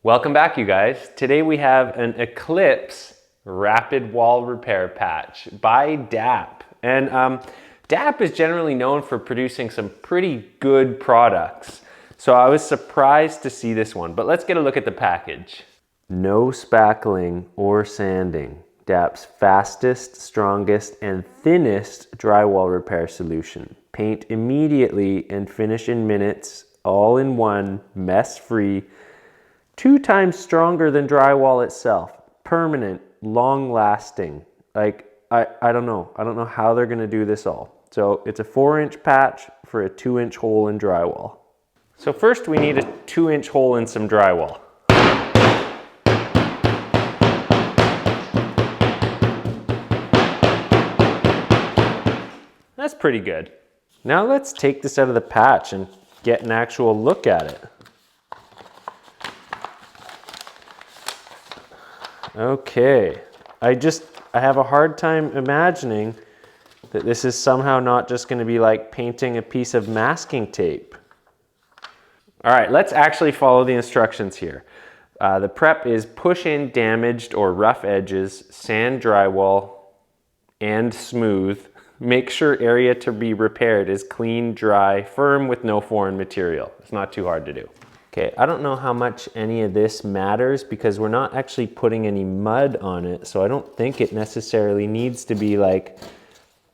Welcome back, you guys. Today we have an Eclipse rapid wall repair patch by DAP. And DAP is generally known for producing some pretty good products. So I was surprised to see this one, but let's get a look at the package. No spackling or sanding. DAP's fastest, strongest, and thinnest drywall repair solution. Paint immediately and finish in minutes, all in one, mess-free, 2 times stronger than drywall itself. Permanent, long-lasting. Like, I don't know. I don't know how they're gonna do this all. So it's a 4-inch patch for a 2-inch hole in drywall. So first we need a 2-inch hole in some drywall. That's pretty good. Now let's take this out of the patch and get an actual look at it. Okay, I have a hard time imagining that this is somehow not just going to be like painting a piece of masking tape. All right, let's actually follow the instructions here. The prep is push in damaged or rough edges, sand drywall, and smooth. Make sure area to be repaired is clean, dry, firm with no foreign material. It's not too hard to do. Okay, I don't know how much any of this matters because we're not actually putting any mud on it, so I don't think it necessarily needs to be like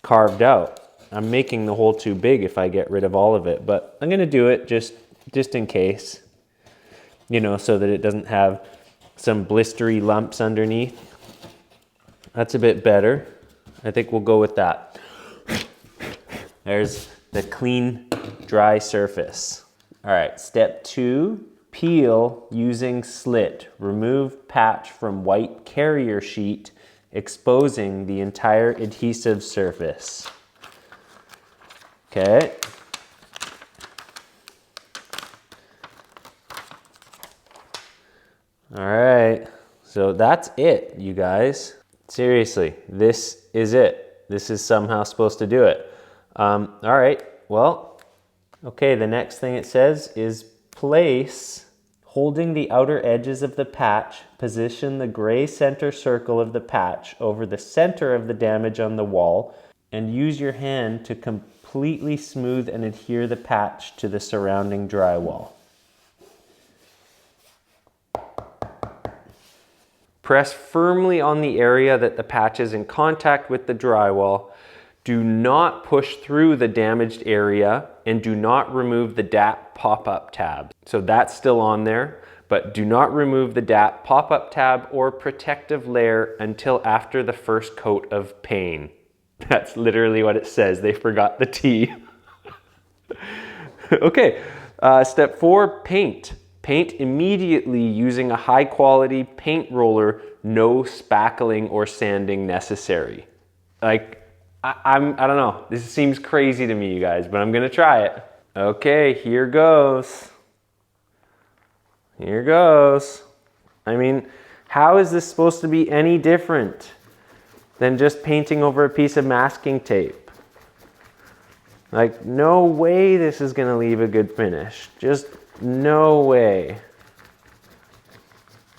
carved out. I'm making the hole too big if I get rid of all of it, but I'm gonna do it just in case, you know, so that it doesn't have some blistery lumps underneath. That's a bit better. I think we'll go with that. There's the clean, dry surface. All right, step 2, peel using slit. Remove patch from white carrier sheet, exposing the entire adhesive surface. Okay. All right, so that's it, you guys. Seriously, this is it. This is somehow supposed to do it. All right, well, okay, the next thing it says is place, holding the outer edges of the patch, position the gray center circle of the patch over the center of the damage on the wall, and use your hand to completely smooth and adhere the patch to the surrounding drywall. Press firmly on the area that the patch is in contact with the drywall. Do not push through the damaged area and do not remove the DAP pop-up tab. So that's still on there, but do not remove the DAP pop-up tab or protective layer until after the first coat of paint. That's literally what it says. They forgot the T. Okay, step 4, paint. Paint immediately using a high quality paint roller, no spackling or sanding necessary. Like, I don't know, this seems crazy to me, you guys, but I'm gonna try it. Okay, here goes. Here goes. I mean, how is this supposed to be any different than just painting over a piece of masking tape? Like, no way this is gonna leave a good finish. Just no way.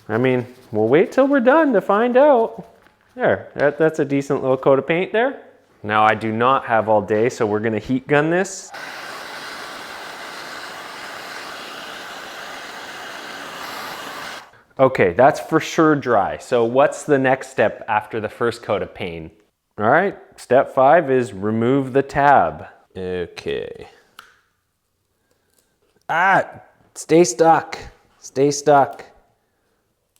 I mean, we'll wait till we're done to find out. There, that's a decent little coat of paint there. Now I do not have all day, so we're gonna heat gun this. Okay, that's for sure dry. So what's the next step after the first coat of paint? All right, step 5 is remove the tab. Okay. Ah, stay stuck. Stay stuck.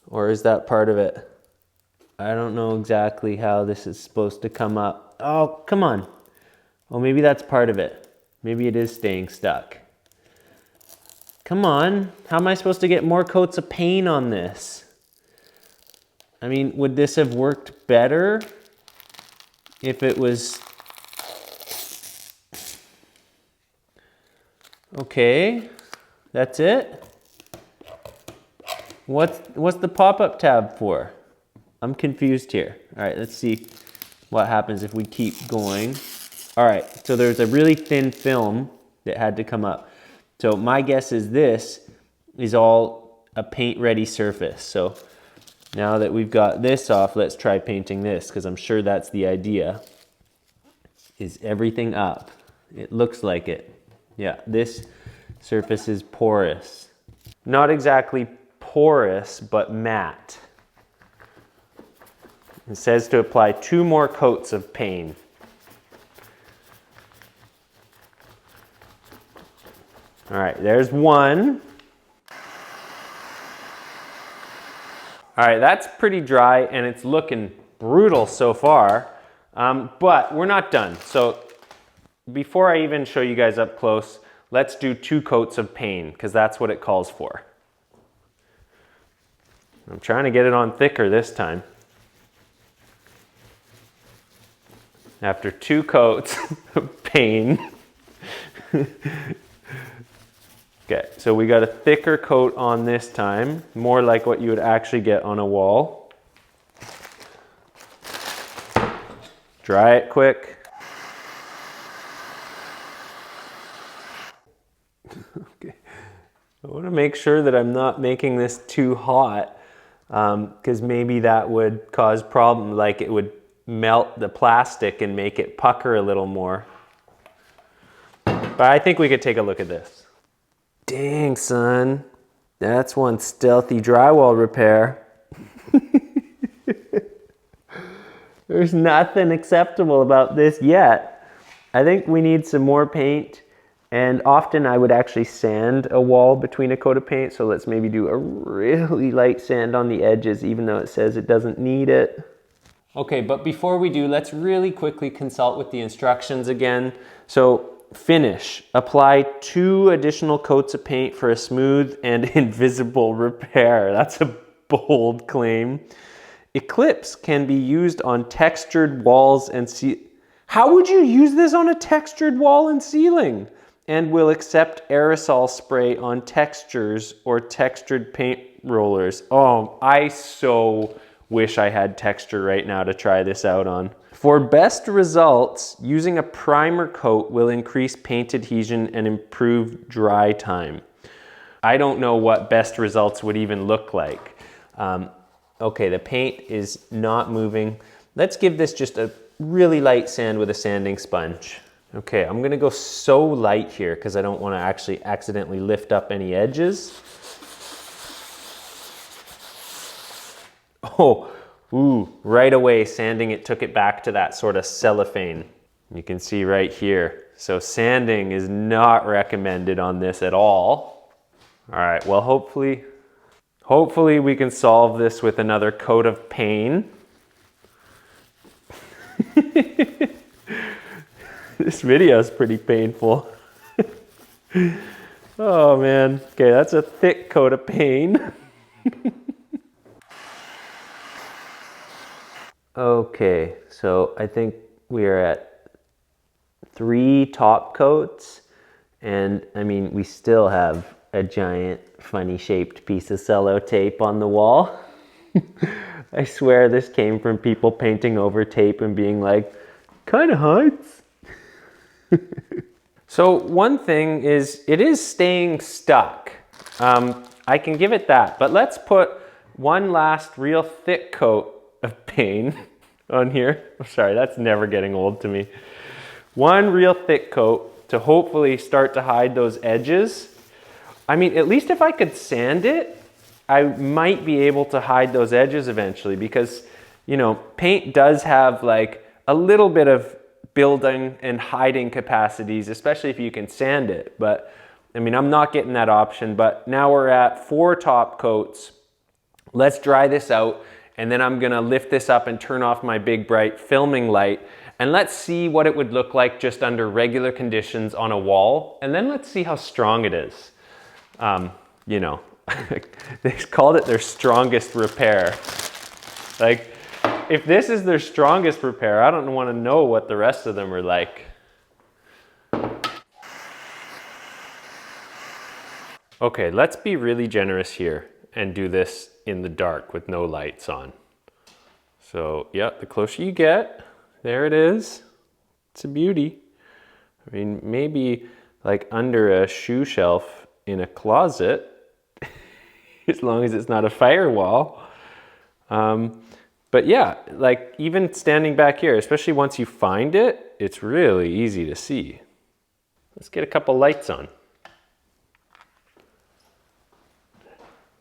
Or is that part of it? I don't know exactly how this is supposed to come up. Oh, come on. Oh, maybe that's part of it. Maybe it is staying stuck. Come on. How am I supposed to get more coats of paint on this? I mean, would this have worked better if it was... Okay, that's it? What's the pop-up tab for? I'm confused here. All right, let's see what happens if we keep going. All right, so there's a really thin film that had to come up. So my guess is this is all a paint ready surface. So now that we've got this off, let's try painting this, because I'm sure that's the idea. Is everything up? It looks like it. Yeah, this surface is porous. Not exactly porous, but matte. It says to apply 2 more coats of paint. All right, there's one. All right, that's pretty dry and it's looking brutal so far, but we're not done. So before I even show you guys up close, let's do 2 coats of paint because that's what it calls for. I'm trying to get it on thicker this time. After 2 coats of paint. Okay, so we got a thicker coat on this time, more like what you would actually get on a wall. Dry it quick. Okay. I want to make sure that I'm not making this too hot, because maybe that would cause problems, like it would melt the plastic and make it pucker a little more. But I think we could take a look at this. Dang, son. That's one stealthy drywall repair. There's nothing acceptable about this yet. I think we need some more paint, and often I would actually sand a wall between a coat of paint, so let's maybe do a really light sand on the edges, even though it says it doesn't need it. Okay, but before we do, let's really quickly consult with the instructions again. So, finish. Apply 2 additional coats of paint for a smooth and invisible repair. That's a bold claim. Eclipse can be used on textured walls and How would you use this on a textured wall and ceiling? And will accept aerosol spray on textures or textured paint rollers. Oh, I so wish I had texture right now to try this out on. For best results, using a primer coat will increase paint adhesion and improve dry time. I don't know what best results would even look like. Okay, the paint is not moving. Let's give this just a really light sand with a sanding sponge. Okay, I'm gonna go so light here because I don't want to actually accidentally lift up any edges. Oh, ooh, right away sanding it took it back to that sort of cellophane. You can see right here. So sanding is not recommended on this at all. All right, well hopefully we can solve this with another coat of paint. This video is pretty painful. Oh man, okay, that's a thick coat of paint. Okay, so I think we are at 3 top coats, and I mean, we still have a giant funny shaped piece of cello tape on the wall. I swear this came from people painting over tape and being like, kind of hides. So one thing is, it is staying stuck. I can give it that, but let's put one last real thick coat of paint on here. Oh, sorry, that's never getting old to me. One real thick coat to hopefully start to hide those edges. I mean, at least if I could sand it, I might be able to hide those edges eventually, because, you know, paint does have like a little bit of building and hiding capacities, especially if you can sand it. But I mean, I'm not getting that option, but now we're at 4 top coats. Let's dry this out, and then I'm gonna lift this up and turn off my big bright filming light, and let's see what it would look like just under regular conditions on a wall, and then let's see how strong it is. You know, they called it their strongest repair. Like, if this is their strongest repair, I don't want to know what the rest of them are like. Okay, let's be really generous here and do this in the dark with no lights on. So, yeah, the closer you get, there it is. It's a beauty. I mean, maybe like under a shoe shelf in a closet, as long as it's not a firewall. But yeah, like even standing back here, especially once you find it, it's really easy to see. Let's get a couple lights on.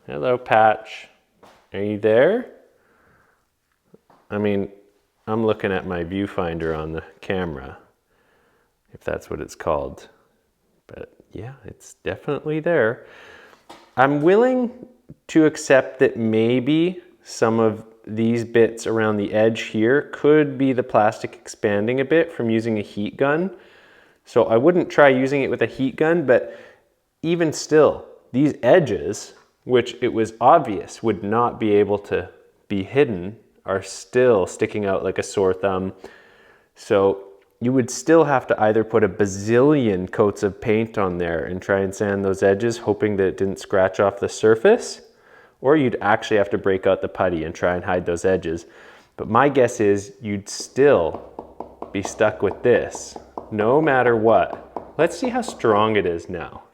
Hello, Patch. Are you there? I mean, I'm looking at my viewfinder on the camera, if that's what it's called. But yeah, it's definitely there. I'm willing to accept that maybe some of these bits around the edge here could be the plastic expanding a bit from using a heat gun. So I wouldn't try using it with a heat gun, but even still, these edges, which it was obvious would not be able to be hidden, are still sticking out like a sore thumb. So you would still have to either put a bazillion coats of paint on there and try and sand those edges, hoping that it didn't scratch off the surface, or you'd actually have to break out the putty and try and hide those edges. But my guess is you'd still be stuck with this, no matter what. Let's see how strong it is now.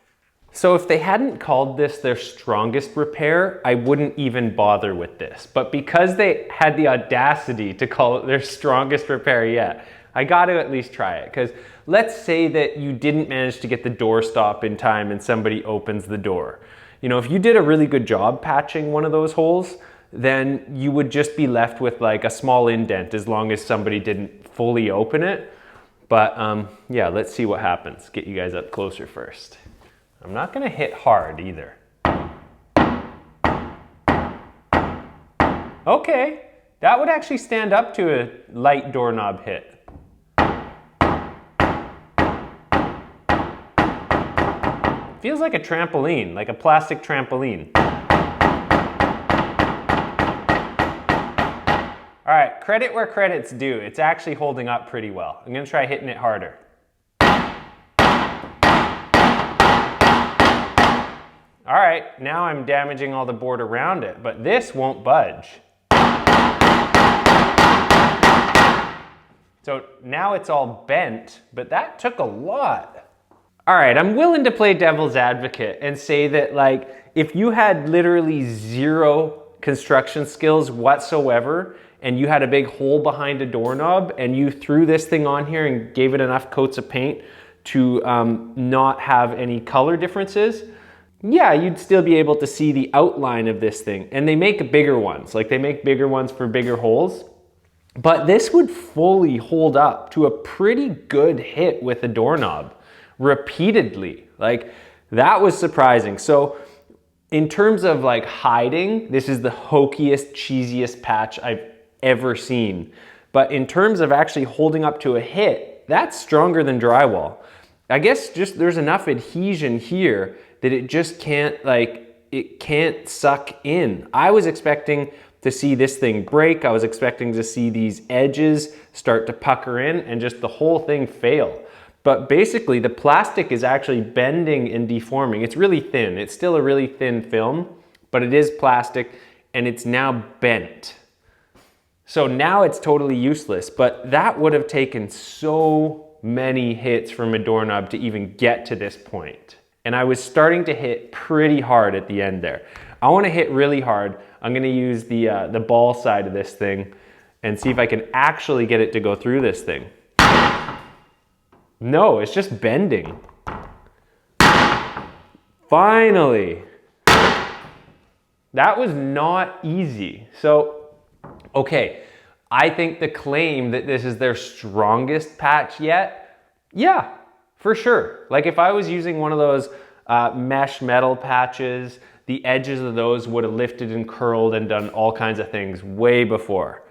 So if they hadn't called this their strongest repair, I wouldn't even bother with this. But because they had the audacity to call it their strongest repair yet, I got to at least try it. Because let's say that you didn't manage to get the door stop in time and somebody opens the door. You know, if you did a really good job patching one of those holes, then you would just be left with like a small indent as long as somebody didn't fully open it. But yeah, let's see what happens. Get you guys up closer first. I'm not gonna hit hard either. Okay, that would actually stand up to a light doorknob hit. Feels like a trampoline, like a plastic trampoline. All right, credit where credit's due. It's actually holding up pretty well. I'm gonna try hitting it harder. All right, now I'm damaging all the board around it, but this won't budge. So now it's all bent, but that took a lot. All right, I'm willing to play devil's advocate and say that like, if you had literally zero construction skills whatsoever, and you had a big hole behind a doorknob and you threw this thing on here and gave it enough coats of paint to not have any color differences, yeah, you'd still be able to see the outline of this thing. And they make bigger ones, like they make bigger ones for bigger holes. But this would fully hold up to a pretty good hit with a doorknob repeatedly. Like that was surprising. So in terms of like hiding, this is the hokiest, cheesiest patch I've ever seen. But in terms of actually holding up to a hit, that's stronger than drywall. I guess just there's enough adhesion here that it just can't, like, it can't suck in. I was expecting to see this thing break. I was expecting to see these edges start to pucker in and just the whole thing fail. But basically the plastic is actually bending and deforming. It's really thin. It's still a really thin film, but it is plastic and it's now bent. So now it's totally useless, but that would have taken so many hits from a doorknob to even get to this point. And I was starting to hit pretty hard at the end there. I want to hit really hard. I'm going to use the ball side of this thing and see if I can actually get it to go through this thing. No, it's just bending. Finally. That was not easy. So, okay, I think the claim that this is their strongest patch yet, yeah, for sure. Like if I was using one of those mesh metal patches, the edges of those would have lifted and curled and done all kinds of things way before.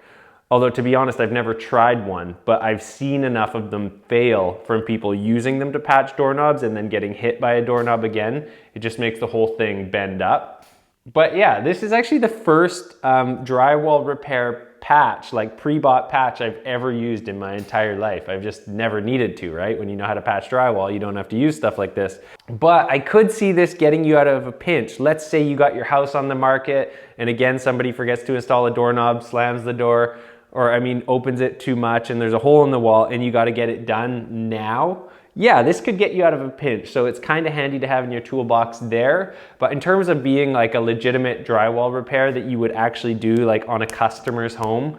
Although to be honest, I've never tried one, but I've seen enough of them fail from people using them to patch doorknobs and then getting hit by a doorknob again. It just makes the whole thing bend up. But yeah, this is actually the first drywall repair patch, like pre-bought patch I've ever used in my entire life. I've just never needed to, right? When you know how to patch drywall, you don't have to use stuff like this. But I could see this getting you out of a pinch. Let's say you got your house on the market and again, somebody forgets to install a doorknob, slams the door, or I mean, opens it too much and there's a hole in the wall and you got to get it done now. yeah, this could get you out of a pinch. So it's kind of handy to have in your toolbox there. But in terms of being like a legitimate drywall repair that you would actually do like on a customer's home,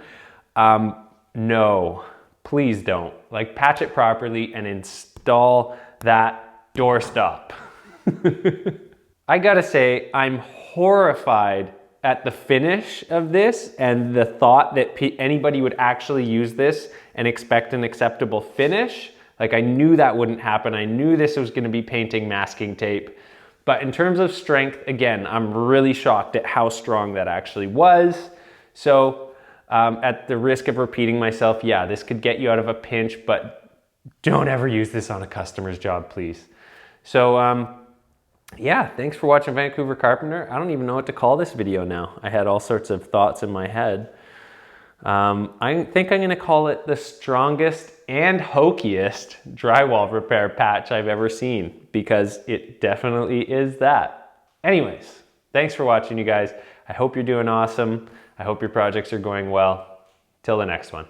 no, please don't. Like patch it properly and install that doorstop. I gotta say, I'm horrified at the finish of this and the thought that anybody would actually use this and expect an acceptable finish. Like I knew that wouldn't happen. I knew this was gonna be painting masking tape. But in terms of strength, again, I'm really shocked at how strong that actually was. So at the risk of repeating myself, yeah, this could get you out of a pinch, but don't ever use this on a customer's job, please. So yeah, thanks for watching Vancouver Carpenter. I don't even know what to call this video now. I had all sorts of thoughts in my head. I think I'm gonna call it the strongest and hokiest drywall repair patch I've ever seen, because it definitely is that. Anyways, thanks for watching, you guys. I hope you're doing awesome. I hope your projects are going well. Till the next one.